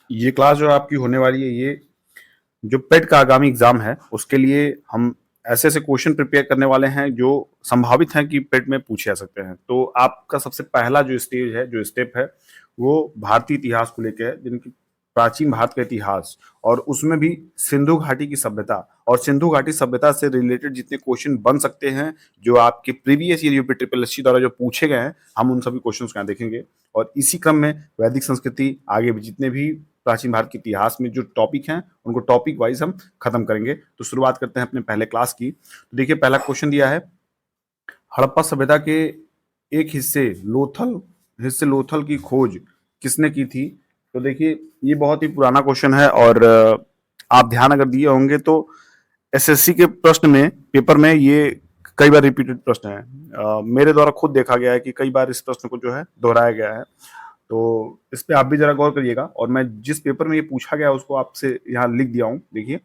ये क्लास जो आपकी होने वाली है, ये जो पेट का आगामी एग्जाम है उसके लिए हम ऐसे ऐसे क्वेश्चन प्रिपेयर करने वाले हैं जो संभावित हैं कि पेट में पूछे जा सकते हैं। तो आपका सबसे पहला जो स्टेज है, जो स्टेप है, वो भारतीय इतिहास को लेकर है, जिनकी प्राचीन भारत का इतिहास और उसमें भी सिंधु घाटी की सभ्यता और सिंधु घाटी सभ्यता से रिलेटेड जितने क्वेश्चन बन सकते हैं, जो आपके previous year UP triple SC द्वारा जो पूछे गए हैं, हम उन सभी क्वेश्चन को यहाँ देखेंगे। और इसी क्रम में वैदिक संस्कृति, आगे भी जितने भी प्राचीन भारत के इतिहास में जो टॉपिक हैं उनको टॉपिक वाइज हम खत्म करेंगे। तो शुरुआत करते हैं अपने पहले क्लास की। तो देखिए, पहला क्वेश्चन दिया है, हड़प्पा सभ्यता के एक हिस्से लोथल की खोज किसने की थी? तो देखिए, ये बहुत ही पुराना क्वेश्चन है और आप ध्यान अगर दिए होंगे तो एसएससी के प्रश्न में, पेपर में ये कई बार रिपीटेड प्रश्न है। मेरे द्वारा खुद देखा गया है कि कई बार इस प्रश्न को जो है दोहराया गया है। तो इस पे आप भी जरा गौर करिएगा और मैं जिस पेपर में ये पूछा गया उसको आपसे यहाँ लिख दिया हूँ। देखिए,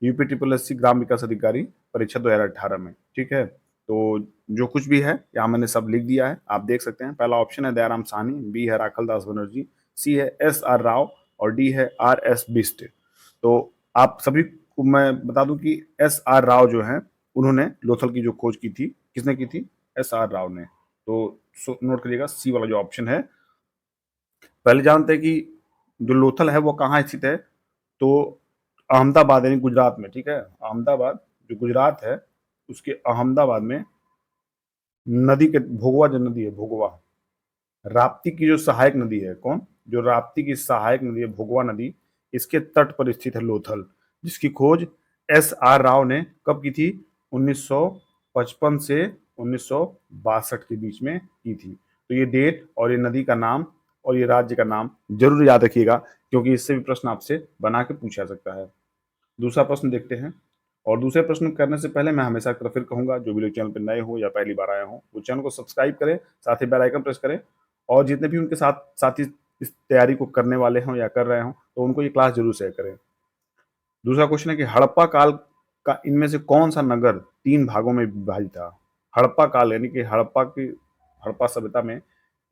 यूपी ट्रिपल एससी ग्राम विकास अधिकारी परीक्षा 2018 में, ठीक है। तो जो कुछ भी है यहाँ मैंने सब लिख दिया है, आप देख सकते हैं। पहला ऑप्शन है दयाराम साहनी, बी है राखल दास बनर्जी, सी है एस आर राव और डी है आर एस बिस्ट। तो आप सभी को मैं बता दूं कि एस आर राव जो है, उन्होंने लोथल की जो खोज की थी, किसने की थी? एस आर राव ने। तो नोट करिएगा, सी वाला जो ऑप्शन है। पहले जानते हैं कि जो लोथल है वो कहाँ स्थित है। तो अहमदाबाद यानी गुजरात में, ठीक है। अहमदाबाद जो गुजरात है, उसके अहमदाबाद में नदी के भोगवा, जो नदी है भोगवा, राप्ती की जो सहायक नदी है, कौन, जो राप्ती की सहायक नदी है भोगवा नदी, इसके तट पर स्थित है लोथल, जिसकी खोज एस आर राव ने कब की थी? 1955 से 1962 के बीच में की थी। तो ये डेट और ये नदी का नाम और ये राज्य का नाम जरूर याद रखिएगा, क्योंकि इससे भी प्रश्न आपसे बना के पूछा सकता है। दूसरा प्रश्न देखते हैं। और दूसरे प्रश्न करने से पहले मैं हमेशा फिर कहूंगा, जो भी लोग चैनल पर नए हो या पहली बार आए हो, वो चैनल को सब्सक्राइब करें, साथ ही बेल आइकन प्रेस करें। और जितने भी उनके साथ साथी इस तैयारी को करने वाले हों या कर रहे हों, तो उनको ये क्लास जरूर शेयर करें। दूसरा क्वेश्चन है कि हड़प्पा काल का इनमें से कौन सा नगर 3 भागों में विभाजित था? हड़प्पा काल यानी कि हड़प्पा सभ्यता में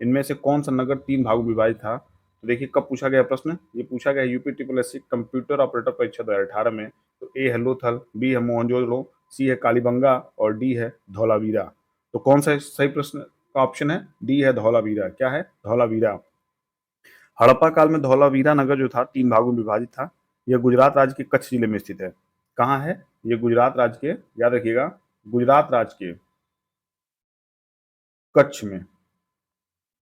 इनमें से कौन सा नगर 3 भागों में विभाजित था? तो देखिए, कब पूछा गया प्रश्न, ये पूछा गया UP triple SC computer operator परीक्षा 2018 में। तो ए है लोथल, बी है मोहनजोदड़ो, सी है कालीबंगा और डी है धौलावीरा। तो कौन सा सही प्रश्न का ऑप्शन है? डी है धौलावीरा। क्या है? धौलावीरा। हड़प्पा काल में धौलावीरा नगर जो था 3 भागों में विभाजित था। यह गुजरात राज्य के कच्छ जिले में स्थित है। कहाँ है? ये गुजरात राज्य के, याद रखिएगा, गुजरात राज्य के कच्छ में,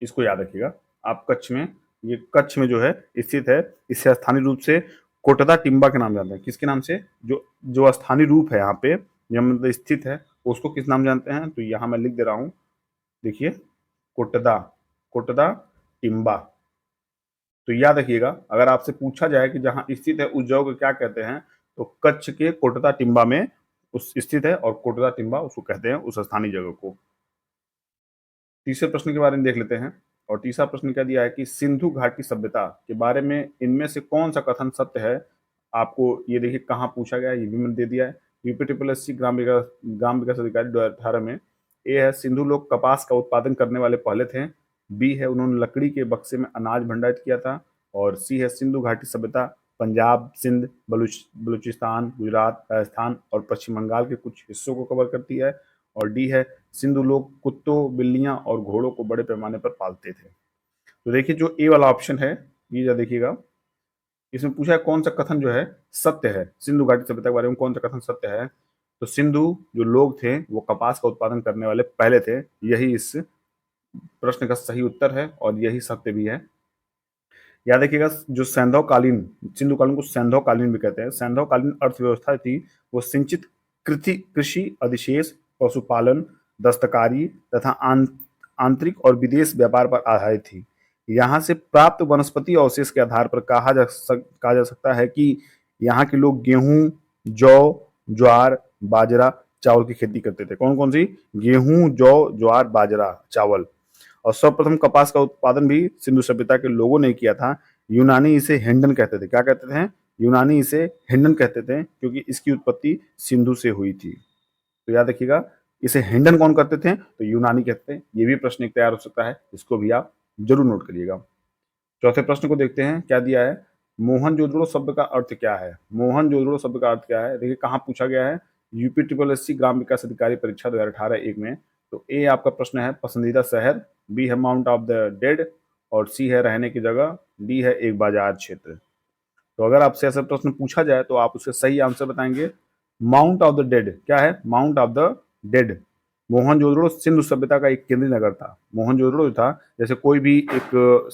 इसको याद रखिएगा आप, कच्छ में, ये कच्छ में जो है स्थित है। इसे स्थानीय रूप से कोटदा टिम्बा के नाम जानते हैं। किसके नाम से? जो जो स्थानीय रूप है यहाँ पे, जहाँ मतलब स्थित है, उसको किस नाम जानते हैं? तो यहाँ मैं लिख दे रहा हूँ, देखिए, कोटदा, कोटदा टिम्बा। तो याद रखिएगा, अगर आपसे पूछा जाए कि जहां स्थित है उस जगह को क्या कहते हैं, तो कच्छ के कोटदा टिम्बा में उस स्थित है और कोटदा टिम्बा उसको कहते हैं, उस स्थानीय जगह को। तीसरे प्रश्न के बारे में देख लेते हैं। और तीसरा प्रश्न क्या दिया है कि सिंधु घाटी सभ्यता के बारे में इनमें से कौन सा कथन सत्य है? आपको ये देखिए कहाँ पूछा गया है, ये भी मैंने दे दिया है। यूपी ट्रिपल एससी ग्राम विकास अधिकारी 2018 में। ए है सिंधु लोग कपास का उत्पादन करने वाले पहले थे। बी है उन्होंने लकड़ी के बक्से में अनाज भंडारित किया था। और सी है सिंधु घाटी सभ्यता पंजाब, सिंध, बलूचिस्तान, गुजरात, राजस्थान और पश्चिम बंगाल के कुछ हिस्सों को कवर करती है। और डी है सिंधु लोग कुत्तों, बिल्लियां और घोड़ों को बड़े पैमाने पर पालते थे। तो देखिए, जो ए वाला ऑप्शन है, ये जरा देखिएगा, इसमें पूछा है कौन सा कथन जो है सत्य है, सिंधु घाटी सभ्यता के बारे में कौन सा कथन सत्य है। तो सिंधु जो लोग थे वो कपास का उत्पादन करने वाले पहले थे, यही इस प्रश्न का सही उत्तर है और यही सत्य भी है। याद रखिएगा, जो सैंधवकालीन, सिंधु कालीन को सैंधवकालीन भी कहते हैं, सैंधवकालीन अर्थव्यवस्था थी वो सिंचित कृषि अधिशेष, पशुपालन, दस्तकारी तथा आंतरिक और विदेश व्यापार पर आधारित थी। यहाँ से प्राप्त वनस्पति अवशेष के आधार पर कहा जा सकता है कि यहाँ के लोग गेहूं, जौ, ज्वार, बाजरा, चावल की खेती करते थे। कौन कौन सी? गेहूं, जौ, ज्वार, बाजरा, चावल। और सर्वप्रथम कपास का उत्पादन भी सिंधु सभ्यता के लोगों ने किया था। यूनानी इसे हिंडन कहते थे। क्या कहते थे? यूनानी इसे हिंडन कहते थे, क्योंकि इसकी उत्पत्ति सिंधु से हुई थी। तो याद रखिएगा, इसे हिंडन कौन करते थे? तो यूनानी कहते थे। ये भी प्रश्न एक तैयार हो सकता है, इसको भी आप जरूर नोट करिएगा। चौथे प्रश्न को देखते हैं, क्या दिया है। मोहनजोदड़ो शब्द का अर्थ क्या है? मोहनजोदड़ो शब्द का अर्थ क्या है? देखिए कहाँ पूछा गया है, यूपी ट्रिपल एससी ग्राम विकास अधिकारी परीक्षा 2018-1 में। तो ए आपका प्रश्न है पसंदीदा शहर, बी है माउंट ऑफ द डेड, और सी है रहने की जगह, डी है एक बाजार क्षेत्र। तो अगर आपसे ऐसा प्रश्न पूछा जाए तो आप उसके सही आंसर बताएंगे माउंट ऑफ द डेड। क्या है? Mount of the dead. Mohenjodaro Sindhu सभ्यता का एक केंद्रीय नगर था। मोहनजोदड़ो जो था, जैसे कोई भी एक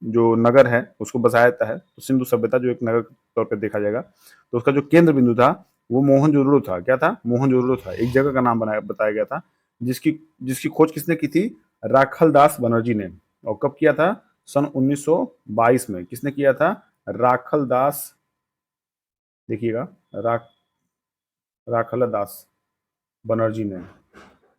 जो नगर है उसको बसाया जाता है, तो सिंधु सभ्यता जो एक नगर के तौर पर देखा जाएगा, तो उसका जो केंद्र बिंदु था वो मोहनजोदड़ो था। क्या था? मोहनजोदड़ो था। एक जगह का नाम बनाया बताया गया था, जिसकी जिसकी खोज किसने की थी? राखलदास बनर्जी ने। और कब किया था? सन 1922 में। किसने किया था? राखलदास, देखिएगा, राख राखलदास बनर्जी ने।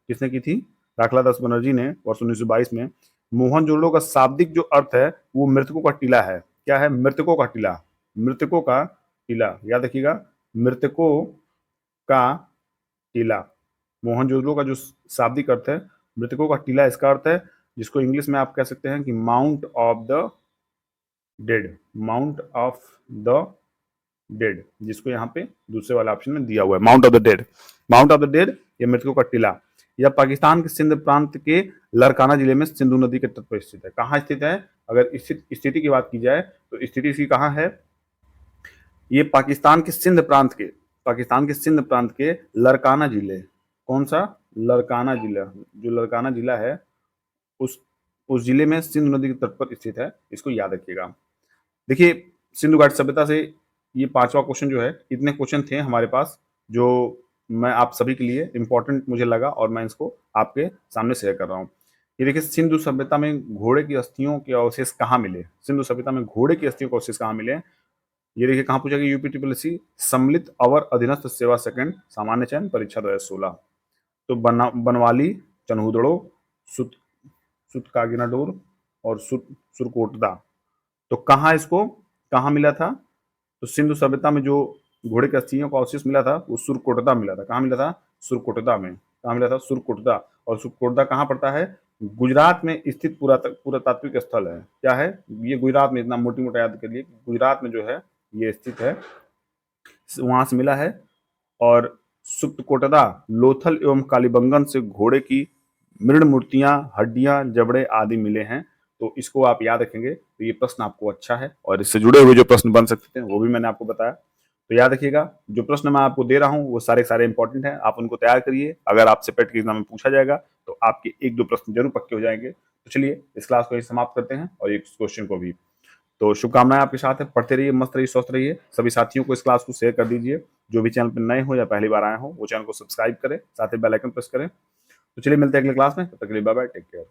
किसने की थी? राखलादास बनर्जी ने वर्ष 1922 में। मोहनजोदड़ो का शाब्दिक जो अर्थ है वो मृतकों का टीला है। क्या है? मृतकों का टीला। मृतकों का टीला, याद रखिएगा, मृतकों का टीला। मोहनजोदड़ो का जो शाब्दिक अर्थ है मृतकों का टीला, इसका अर्थ है, जिसको इंग्लिश में आप कह सकते हैं कि mount of the dead. Mount of the dead, जिसको यहाँ पे दूसरे वाला ऑप्शन में दिया हुआ है, mount of the dead. Mount of the dead, ये मृतकों का टीला। यह पाकिस्तान के सिंध प्रांत के लरकाना जिले में सिंधु नदी के तट पर स्थित है। कहाँ स्थित है? अगर स्थिति की बात की जाए तो स्थिति इसकी कहाँ है? ये पाकिस्तान के सिंध प्रांत के लरकाना जिले। कौन सा? लरकाना जिला। जो लरकाना जिला है उस उस जिले में सिंधु नदी के तट पर स्थित है। इसको याद रखिएगा। देखिए, सिंधु घाटी सभ्यता से ये पांचवा क्वेश्चन जो है, इतने क्वेश्चन थे हमारे पास जो मैं आप सभी के लिए इंपॉर्टेंट मुझे लगा और मैं इसको आपके सामने शेयर कर रहा हूँ। ये देखिए, सिंधु सभ्यता में घोड़े की अस्थियों के अवशेष कहाँ मिले? सिंधु सभ्यता में घोड़े की अस्थियों के अवशेष कहाँ मिले? ये देखिए कहाँ पूछा गया, यूपी ट्रिपल एससी सम्मिलित अवर अधीनस्थ सेवा सेकंड सामान्य चयन परीक्षा 2016। तो बनवाली, चन्हुदड़ो, सुत सुतकागिनाडोर और सुरकोटदा। तो कहाँ इसको कहाँ मिला था? तो सिंधु सभ्यता में जो घोड़े के अस्थियों का अवशेष मिला था वो सुरकोटदा मिला था। कहाँ मिला था? सुरकोटदा में। कहाँ मिला था? सुरकोटदा। और सुरकोटदा कहाँ पड़ता है? गुजरात में स्थित पुरातात्विक स्थल है। क्या है ये? गुजरात में, इतना मोटी मोटा याद करिए, गुजरात में जो है ये स्थित है, वहां से मिला है। और सुप्तकोटदा लोथल एवं कालीबंगन से घोड़े की मृण मूर्तियां, हड्डियां, जबड़े आदि मिले हैं। तो इसको आप याद रखेंगे तो ये प्रश्न आपको अच्छा है, और इससे जुड़े हुए जो प्रश्न बन सकते हैं वो भी मैंने आपको बताया। तो याद रखिएगा, जो प्रश्न मैं आपको दे रहा हूँ वो सारे सारे इंपॉर्टेंट हैं, आप उनको तैयार करिए। अगर आपसे पेट के एग्जाम में पूछा जाएगा तो आपके एक दो प्रश्न जरूर पक्के हो जाएंगे। तो चलिए इस क्लास को यही समाप्त करते हैं और एक क्वेश्चन को भी। तो शुभकामनाएं आपके साथ है, पढ़ते रहिए, मस्त रहिए, स्वस्थ रहिए। सभी साथियों को इस क्लास को शेयर कर दीजिए। जो भी चैनल पर नए हो या पहली बार आए हो वो चैनल को सब्सक्राइब करें, साथ ही बेल आइकन प्रेस करें। तो चलिए मिलते हैं अगले क्लास में, तब तक के लिए बाय बाय, टेक केयर।